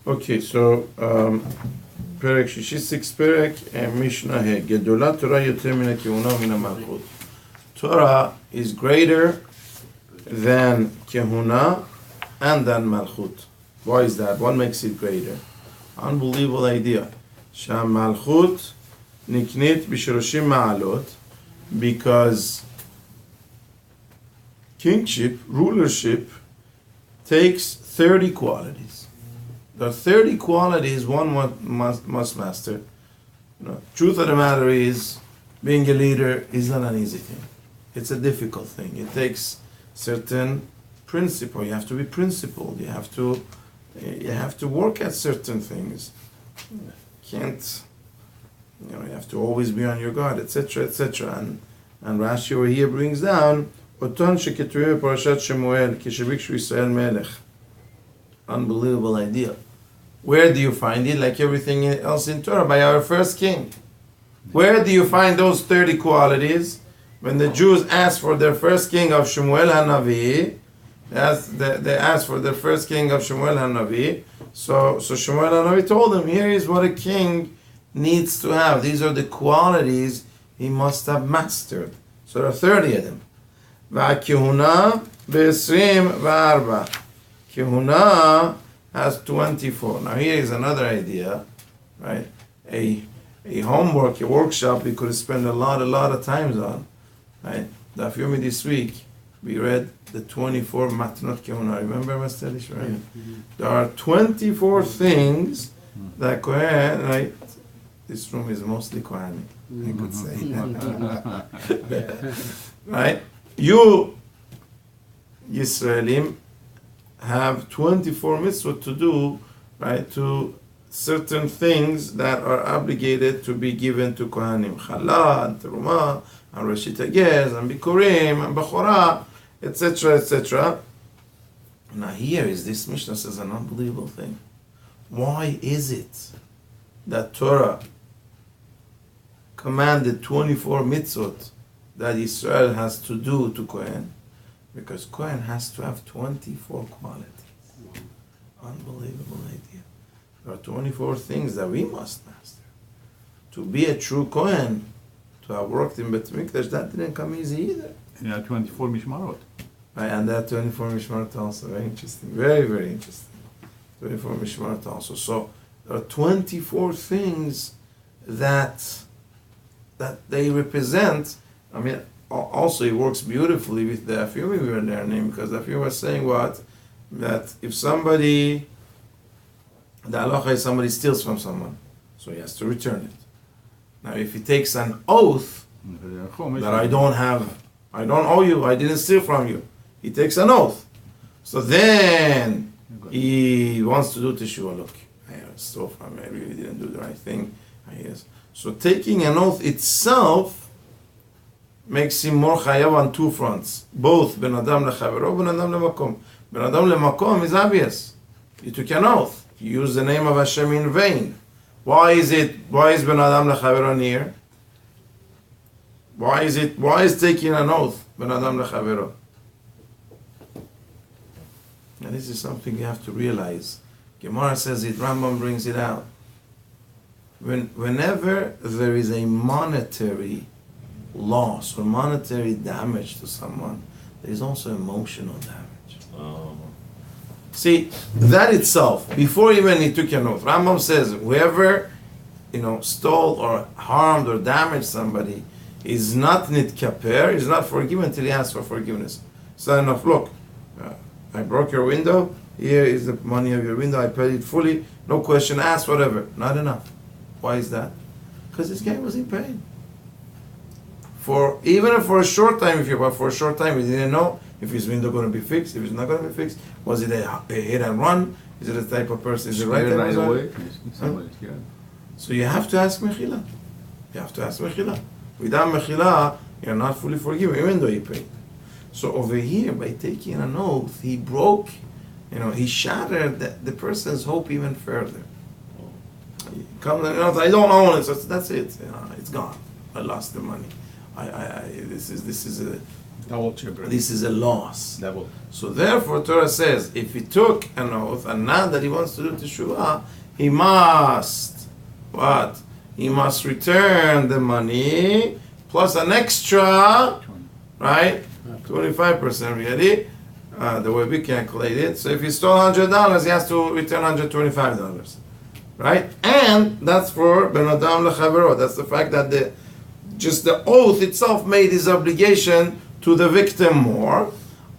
Okay, so פרק שישי, six פרק, משנה ה' גדולה תורה יותר מן הכהונה ומן המלכות. Torah is greater than kehuna and than malchut. Why is that? What makes it greater? Unbelievable idea. שהמלכות נקנית ב30 מעלות, because kingship, rulership, takes 30 qualities. There are 30 qualities one must master. Truth of the matter is, being a leader is not an easy thing. It's a difficult thing. It takes certain principle. You have to be principled. You have to work at certain things. Can't, you have to always be on your guard, etc., etc. And Rashi over here brings down, unbelievable idea. Where do you find it? Like everything else in Torah, by our first king. Where do you find those 30 qualities? When the Jews asked for their first king of Shmuel HaNavi, they asked for their first king of Shmuel HaNavi. So Shmuel HaNavi told them, here is what a king needs to have. These are the qualities he must have mastered. So there are 30 of them. V'akihuna b'esrim v'arba. Kehuna has 24. Now here is another idea, right? A homework, a workshop we could spend a lot of times on, right? Daf Yomi this week, we read the 24 Matnot Kehuna. Remember, Master Elish, right? Mm-hmm. There are 24 things that Kohen, right? This room is mostly Kohanic, I could say. Right? You, Yisraelim, have 24 mitzvot to do, right, to certain things that are obligated to be given to Kohanim. Chala, and Terumah, and Rashit Hagez, and Bikurim, and Bechorah, etc., etc. Now here is this Mishnah says an unbelievable thing. Why is it that Torah commanded 24 mitzvot that Israel has to do to Kohen? Because Kohen has to have 24 qualities. Unbelievable idea. There are 24 things that we must master. To be a true Kohen, to have worked in Bet Mikdash, that didn't come easy either. And there are 24 mishmarot. Right, and there are 24 mishmarot also. Very interesting. Very, very interesting. 24 mishmarot also. So there are 24 things that they represent. I mean, also, it works beautifully with the Afiyumi we were learning, because the Afiyumi was saying what? That if somebody, the halacha is somebody steals from someone, so he has to return it. Now, if he takes an oath that I don't owe you, I didn't steal from you, he takes an oath. So then he wants to do teshuvah. Look, I stole from you, I really didn't do the right thing. So taking an oath itself makes him more chayav on two fronts. Both ben adam lechavero, ben adam lemakom. Ben adam lemakom is obvious. You took an oath. You used the name of Hashem in vain. Why is ben adam lechavero near? Why is taking an oath ben adam lechavero? And this is something you have to realize. Gemara says it, Rambam brings it out. Whenever there is a monetary loss or monetary damage to someone, there is also emotional damage. Oh. See, that itself, before even he took an oath, Rambam says whoever stole or harmed or damaged somebody is not nitkaper, is not forgiven until he asks for forgiveness. So enough, look, I broke your window, here is the money of your window, I paid it fully, no question asked, whatever. Not enough. Why is that? Because this guy was in pain. Even for a short time, for a short time, he didn't know if his window going to be fixed, if it's not going to be fixed. Was it a hit and run? Is it a type of person? Is it right away? So you have to ask mechila. You have to ask mechila. Without mechila, you're not fully forgiven, even though you paid. So over here, by taking an oath, he broke, he shattered the person's hope even further. He comes and I don't own it, so that's it. It's gone. I lost the money. This is Double jeopardy. This is a loss. Double. So therefore, Torah says, if he took an oath and now that he wants to do teshuvah, he must what? He must return the money plus an extra, right? 25% really, the way we calculate it. So if he stole $100, he has to return $125, right? And that's for Ben Adam Lechavero. That's the fact that just the oath itself made his obligation to the victim more.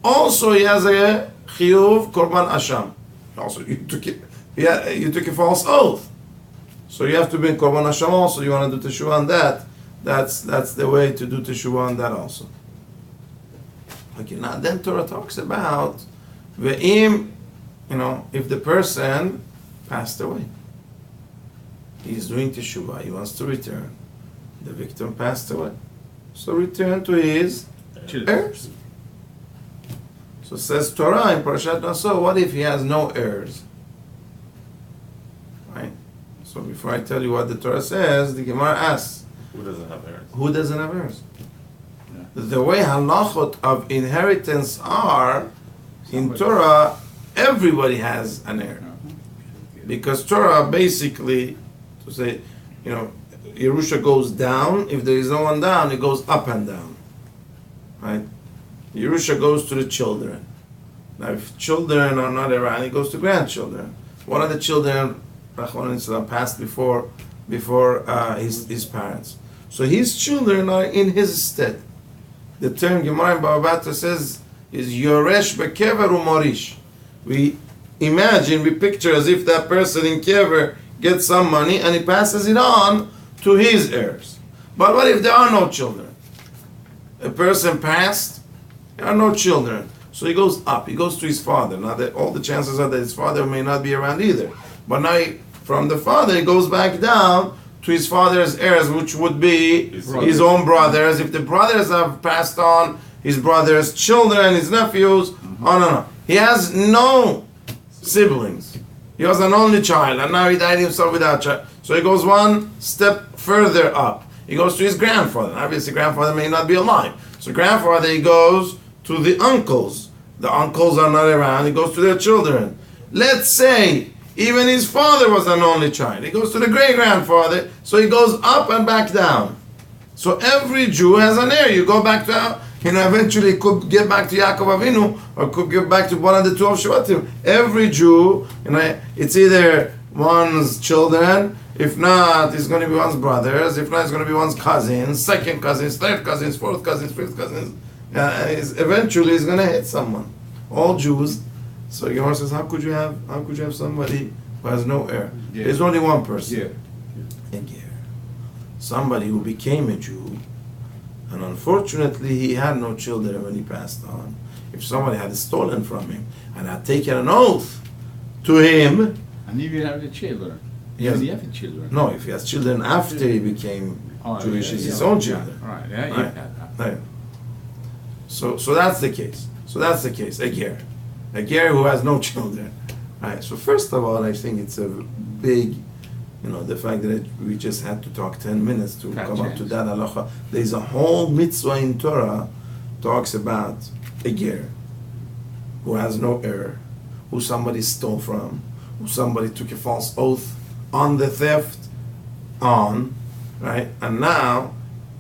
Also, he has a chiyuv korban asham. Also, you took a false oath, so you have to bring korban asham. Also, you want to do teshuvah on that. That's the way to do teshuvah on that also. Okay, now then Torah talks about ve'im, if the person passed away, he's doing teshuvah, he wants to return. The victim passed away, so return to his heirs. So says Torah in Parashat Naso, what if he has no heirs? Right? So before I tell you what the Torah says, the Gemara asks, who doesn't have heirs? Who doesn't have heirs? Yeah. The way halachot of inheritance are, in Torah, everybody has an heir. Because Torah basically, to say, Yerusha goes down, if there is no one down, it goes up and down. Right? Yerusha goes to the children. Now, if children are not around, it goes to grandchildren. One of the children, passed before his parents. So his children are in his stead. The term Gemara in Baba Batra says is Yoresh Bekever Umorish. We picture as if that person in Kever gets some money and he passes it on to his heirs. But what if there are no children? A person passed, there are no children. So he goes up, he goes to his father. Now all the chances are that his father may not be around either. But now from the father he goes back down to his father's heirs, which would be his own brothers. If the brothers have passed on, his brother's children, his nephews, no. He has no siblings. He was an only child, and now he died himself without child. So he goes one step further up. He goes to his grandfather. Obviously, grandfather may not be alive. So grandfather, he goes to the uncles. The uncles are not around. He goes to their children. Let's say even his father was an only child. He goes to the great-grandfather. So he goes up and back down. So every Jew has an heir. You go back to, eventually could get back to Yaakov Avinu or could get back to one of the 12 Shvatim. Every Jew, it's either one's children. If not, it's going to be one's brothers. If not, it's going to be one's cousins, second cousins, third cousins, fourth cousins, fifth cousins. Eventually, it's going to hit someone. All Jews. So Gemara says, how could you have somebody who has no heir? Yeah. There's only one person. Yeah. A ger. Somebody who became a Jew, and unfortunately, he had no children when he passed on. If somebody had stolen from him and had taken an oath to him, and if you have the children. Yes. He have children. No, if he has children after he became Jewish, it's his own children. Right. Yeah. Right. So that's the case. A ger. A ger who has no children. Right. So first of all, I think it's a big, the fact that we just had to talk 10 minutes to come up to that halacha. There's a whole mitzvah in Torah talks about a ger who has no heir, who somebody stole from, who somebody took a false oath on the theft right? And now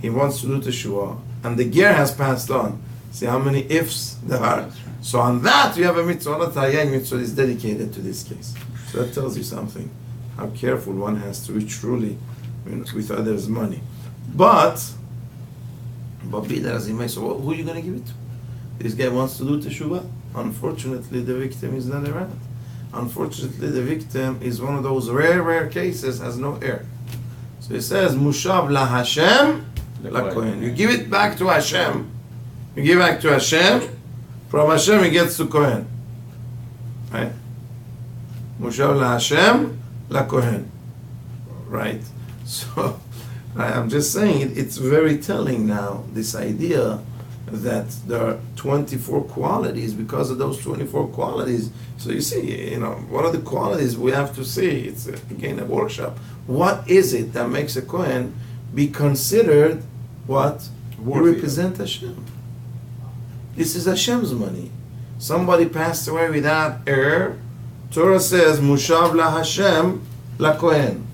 he wants to do teshuvah, and the ger has passed on. See how many ifs there are. So on that you have a mitzvah. Not a mitzvah is dedicated to this case. So that tells you something. How careful one has to be truly with others' money. But be that as he may, so who are you going to give it to? This guy wants to do teshuvah. Unfortunately, the victim is not around. Unfortunately, the victim is one of those rare cases, has no heir. So it says, Mushav la Hashem la Kohen. You give it back to Hashem. You give back to Hashem. From Hashem, it gets to Kohen. Right? Mushav la Hashem la Kohen. Right? So, I'm just saying, it's very telling now, this idea that there are 24 qualities. Because of those 24 qualities, so you see, one of the qualities we have to see, it's again a workshop, what is it that makes a Kohen be considered what? Worthy. You represent Hashem. This is Hashem's money. Somebody passed away without heir. Torah says, Mushav la Hashem la Kohen.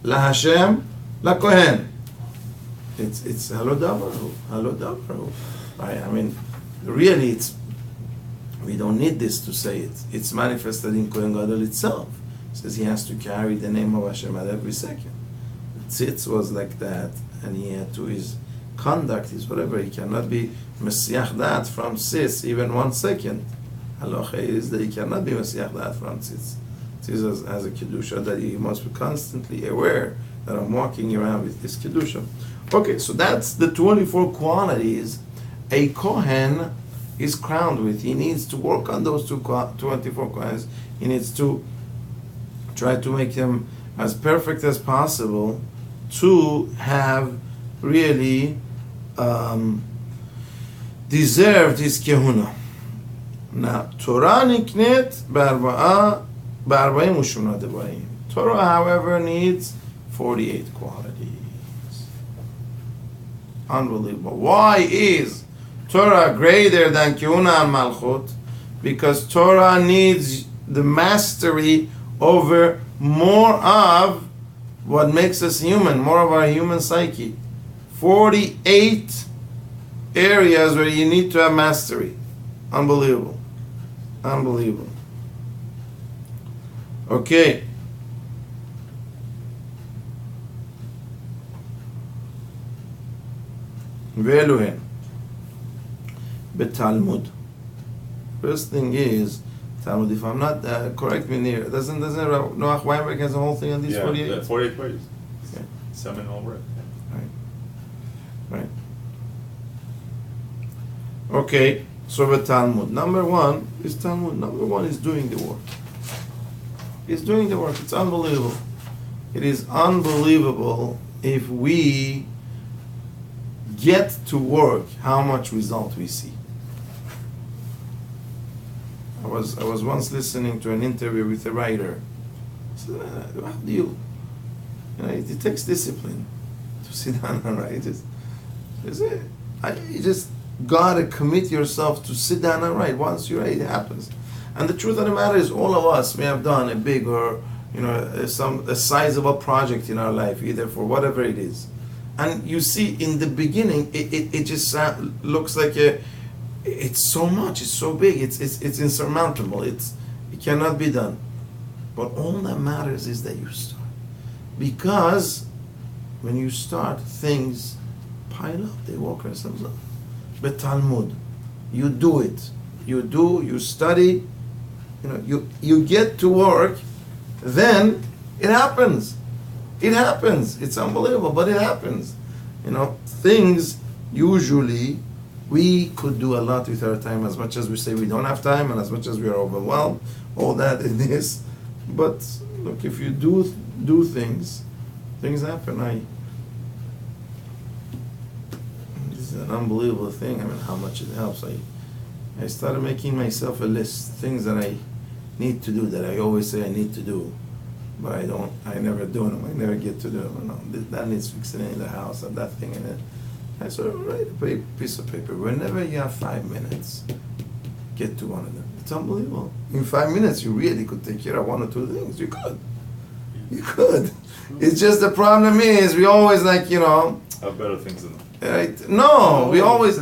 La Hashem la Kohen. It's Halo Davaru. I mean, really, we don't need this to say it. It's manifested in Kohen Gadol itself. It says he has to carry the name of Hashem at every second. Tzitz was like that, and he had to, his conduct, his whatever, he cannot be Messiah that from Tzitz even 1 second. Halacha is that he cannot be Messiah that from Tzitz. Tzitz has a Kedusha that he must be constantly aware that I'm walking around with this Kedusha. Okay, so that's the 24 qualities a Kohen is crowned with. He needs to work on those 24 qualities. He needs to try to make them as perfect as possible to have really deserved his kehuna. Now, Torah niknet b'arba'im u'shmona devarim. Torah, however, needs 48 qualities. Unbelievable. Why is Torah greater than kehuna and malchut? Because Torah needs the mastery over more of what makes us human, more of our human psyche. 48 areas where you need to have mastery. Unbelievable. Unbelievable. Okay. Ve'eluhen. Betalmud. First thing is, Talmud, if I'm not, correct me here, doesn't Noach Weinberg has a whole thing on these 48? Yeah, 48 ways. Okay. Seminole work. Right. Okay, so the Talmud. Number one is Talmud. Number one is doing the work. He's doing the work. It's unbelievable. It is unbelievable if we get to work how much result we see. I was once listening to an interview with a writer. I said, how do you know, it takes discipline to sit down and write. You just gotta commit yourself to sit down and write. Once you write, it happens. And the truth of the matter is, all of us may have done a big or a sizable project in our life, either for whatever it is. And you see, in the beginning, it just looks like it's so much, it's so big, it's insurmountable, it cannot be done. But all that matters is that you start. Because when you start, things pile up, they walk themselves up. But Talmud, you do it. You study, you get to work, then it happens. It happens. It's unbelievable, but it happens. Things usually, we could do a lot with our time, as much as we say we don't have time and as much as we are overwhelmed, all that it is. But look, if you do things happen. This is an unbelievable thing. I mean, how much it helps. I started making myself a list, things that I need to do, that I always say I need to do, but I never do them. I never get to do them. That needs fixing in the house, and that thing in it. I sort of write a piece of paper. Whenever you have 5 minutes, get to one of them. It's unbelievable. In 5 minutes, you really could take care of 1 or 2 things. You could. It's just the problem is we always Have better things than them. Right? No, we always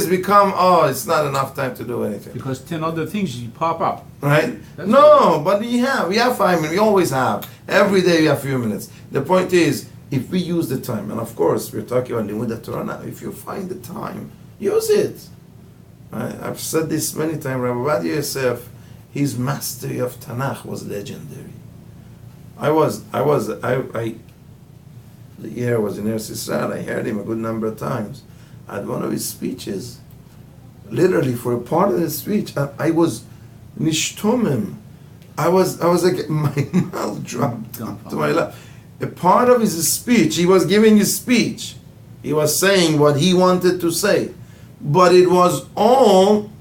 become, it's not enough time to do anything. Because 10 other things you pop up. Right? That's But we have 5 minutes. We always have. Every day we have a few minutes. The point is, if we use the time, and of course we're talking about Limud Torah now, if you find the time, use it. Right? I've said this many times. Rabbi Ovadia Yosef, his mastery of Tanakh was legendary. The year I was in Eretz Yisrael, I heard him a good number of times. At one of his speeches, literally for a part of the speech, I was nishtomim. I was like, my mouth dropped to my lap. A part of his speech, he was giving his speech. He was saying what he wanted to say. But it was all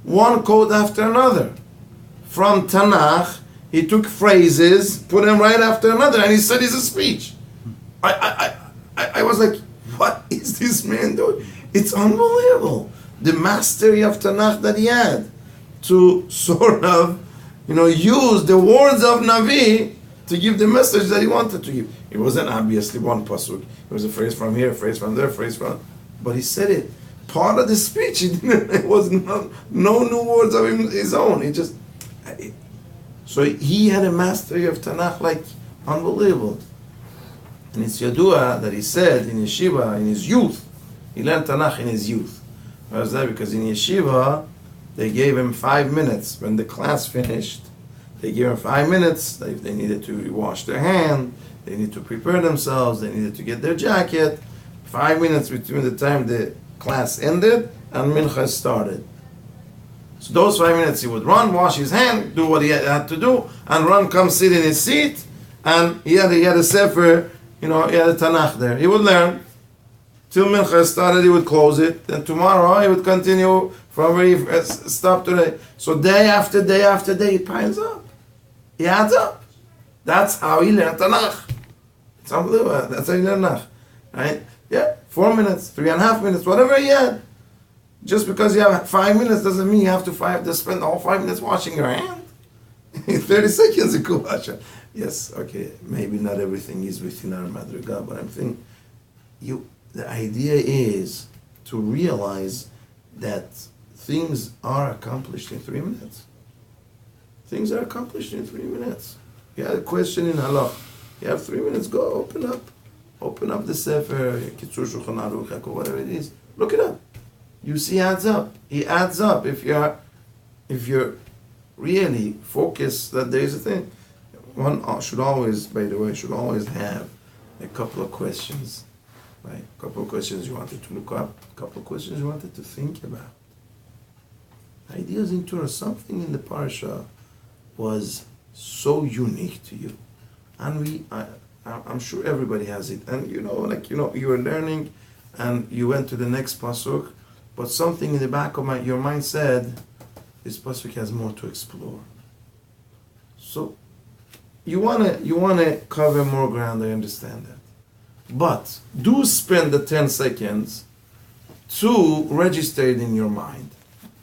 one quote after another. From Tanakh, he took phrases, put them right after another, and he said it's a speech. I was like, what is this man doing? It's unbelievable. the mastery of Tanakh that he had to sort of, use the words of Navi to give the message that he wanted to give. It wasn't obviously one pasuk. It was a phrase from here, a phrase from there, a phrase from... But he said it. Part of the speech, it was no new words of his own. So he had a mastery of Tanakh like unbelievable. And it's Yadua that he said in yeshiva, in his youth, he learned Tanakh in his youth. Why was that? Because in yeshiva, they gave him 5 minutes. When the class finished, they gave him 5 minutes. They needed to wash their hand, they needed to prepare themselves, they needed to get their jacket. 5 minutes between the time the class ended and Mincha started. So those 5 minutes he would run, wash his hand, do what he had to do, and run, come sit in his seat, and he had a sefer, he had a Tanakh there. He would learn till Mincha started. He would close it. Then tomorrow he would continue from where he stopped today. So day after day after day, it piles up. He adds up. That's how he learned Tanakh. It's unbelievable. That's how he learned Tanakh, right? Yeah, 4 minutes, 3.5 minutes, whatever he had. Just because you have 5 minutes doesn't mean you have to spend all 5 minutes washing your hand. 30 seconds you could wash it. Yes, okay, maybe not everything is within our madriga, but I'm thinking the idea is to realize that things are accomplished in 3 minutes. Things are accomplished in 3 minutes. You had a question in halach. You have 3 minutes, go open up the sefer, Kitzur Shulchan Aruch, whatever it is. Look it up. You see, adds up. He adds up. If you're really focused that there is a thing. One should always, by the way, have a couple of questions, right? A couple of questions you wanted to look up, a couple of questions you wanted to think about. Ideas in Torah, something in the parasha was so unique to you, and I'm sure everybody has it. And you were learning, and you went to the next pasuk, but something in the back of your mind said, this pasuk has more to explore. So you wanna cover more ground. I understand that, but do spend the 10 seconds to register it in your mind.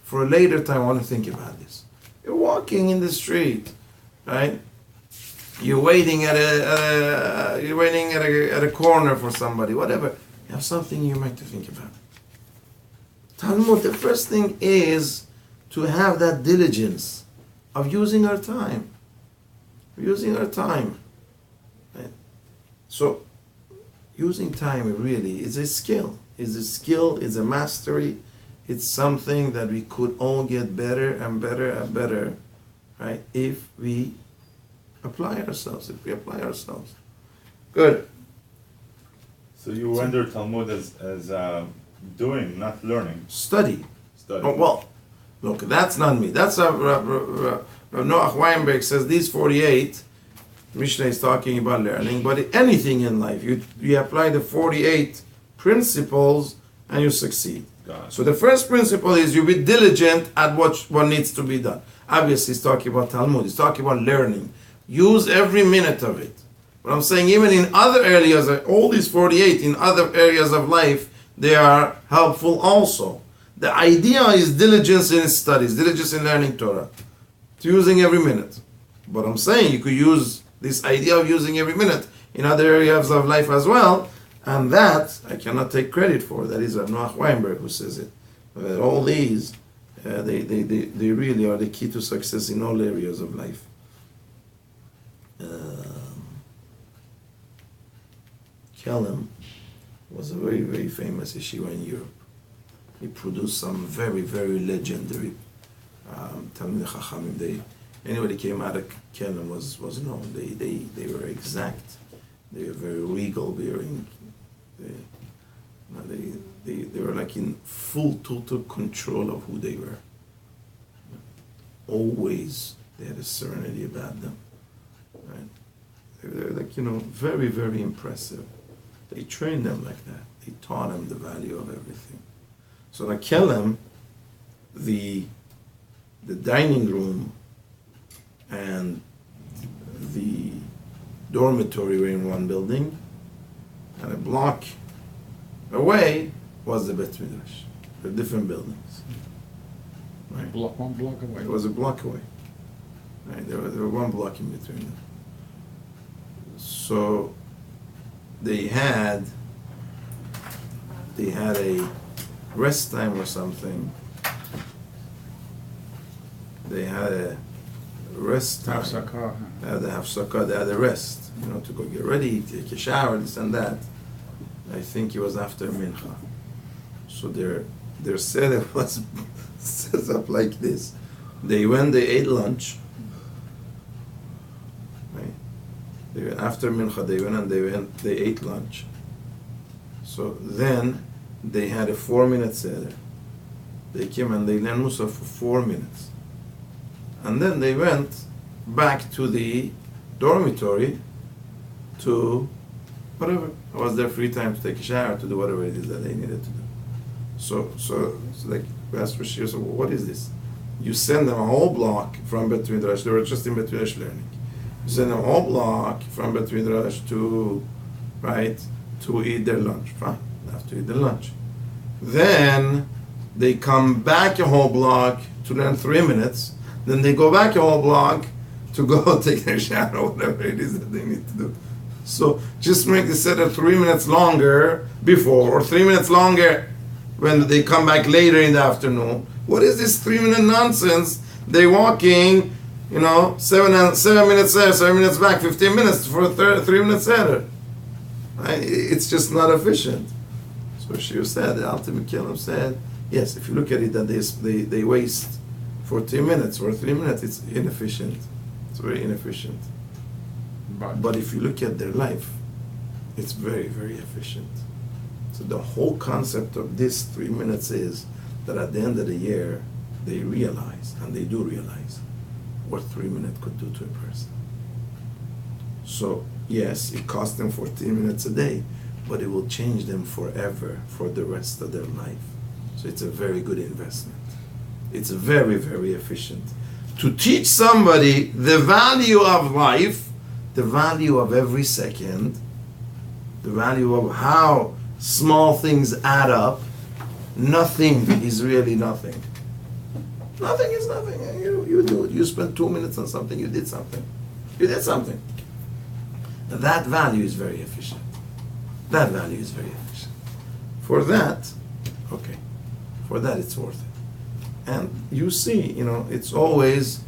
For a later time, I want to think about this. You're walking in the street, right? You're waiting at a corner for somebody, whatever. You have something in your mind to think about. Talmud, the first thing is to have that diligence of using our time. Right? So, using time really is a skill. It's a mastery. It's something that we could all get better and better and better, right? If we apply ourselves. Good. So you render Talmud as doing, not learning. Study. Oh, well, look, that's not me. That's Rav Noach Weinberg says these 48. Mishnah is talking about learning, but anything in life, you apply the 48 principles and you succeed. So the first principle is you be diligent at what needs to be done. Obviously, he's talking about Talmud. He's talking about learning. Use every minute of it. But I'm saying even in other areas, all these 48 in other areas of life, they are helpful also. The idea is diligence in studies, diligence in learning Torah, to using every minute. But I'm saying you could use this idea of using every minute in other areas of life as well. And that I cannot take credit for. That is Noach Weinberg who says it. But all these, they really are the key to success in all areas of life. Kelm was a very, very famous yeshiva in Europe. He produced some very, very legendary Talmidei Chachamim. Anybody came out of Kelm was known. They were exact. They were very regal, they were like in full total control of who they were. Always they had a serenity about them. Right? They were like, very, very impressive. They trained them like that. They taught them the value of everything. So like Kelm, the dining room and the dormitory were in one building, and a block away was the Bet Midrash. They're different buildings. Right? One block away. It was a block away. Right? There were one block in between them. So they had a rest time or something. They had a rest time. Hafsakah. They had a hafsakah, they had a rest, to go get ready, take a shower, this and that. I think it was after mincha. So their setup was set up like this. They ate lunch. Right? After mincha, they ate lunch. So then they had a 4-minute seder. They came and they learned Musa for 4 minutes. And then they went back to the dormitory to whatever. It was their free time to take a shower, to do whatever it is that they needed to do. So like Pastor Shir said, what is this? You send them a whole block from Bet Midrash. They were just in Bet Midrash learning. You send them a whole block from Bet Midrash to eat their lunch. Fine, they have to eat their lunch. Then they come back a whole block to learn 3 minutes. Then they go back a whole block to go take their shower or whatever it is that they need to do. So just make the seder 3 minutes longer before, or 3 minutes longer when they come back later in the afternoon. What is this 3-minute nonsense? They walking, 7 minutes there, 7 minutes back, 15 minutes for a 3-minute seder. Right? It's just not efficient. So Shir said, the ultimate Kelim said, yes, if you look at it, that they waste 14 minutes or 3 minutes, it's inefficient. It's very inefficient. But if you look at their life, it's very, very efficient. So the whole concept of this 3 minutes is that at the end of the year, they realize, and they do realize, what 3 minutes could do to a person. So yes, it costs them 14 minutes a day, but it will change them forever for the rest of their life. So it's a very good investment. It's very, very efficient. To teach somebody the value of life, the value of every second, the value of how small things add up, nothing is really nothing. Nothing is nothing. You do it. You spend 2 minutes on something, you did something. You did something. That value is very efficient. That value is very efficient. For that, it's worth it. And you see, it's always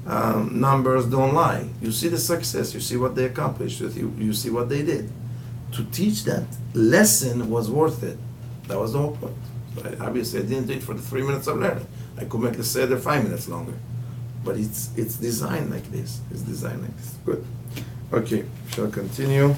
numbers don't lie. You see the success, you see what they accomplished, you see what they did. To teach that lesson was worth it. That was the whole point. But obviously, I didn't do it for the 3 minutes of learning. I could make the seder 5 minutes longer. But it's designed like this. It's designed like this. Good. Okay, shall continue.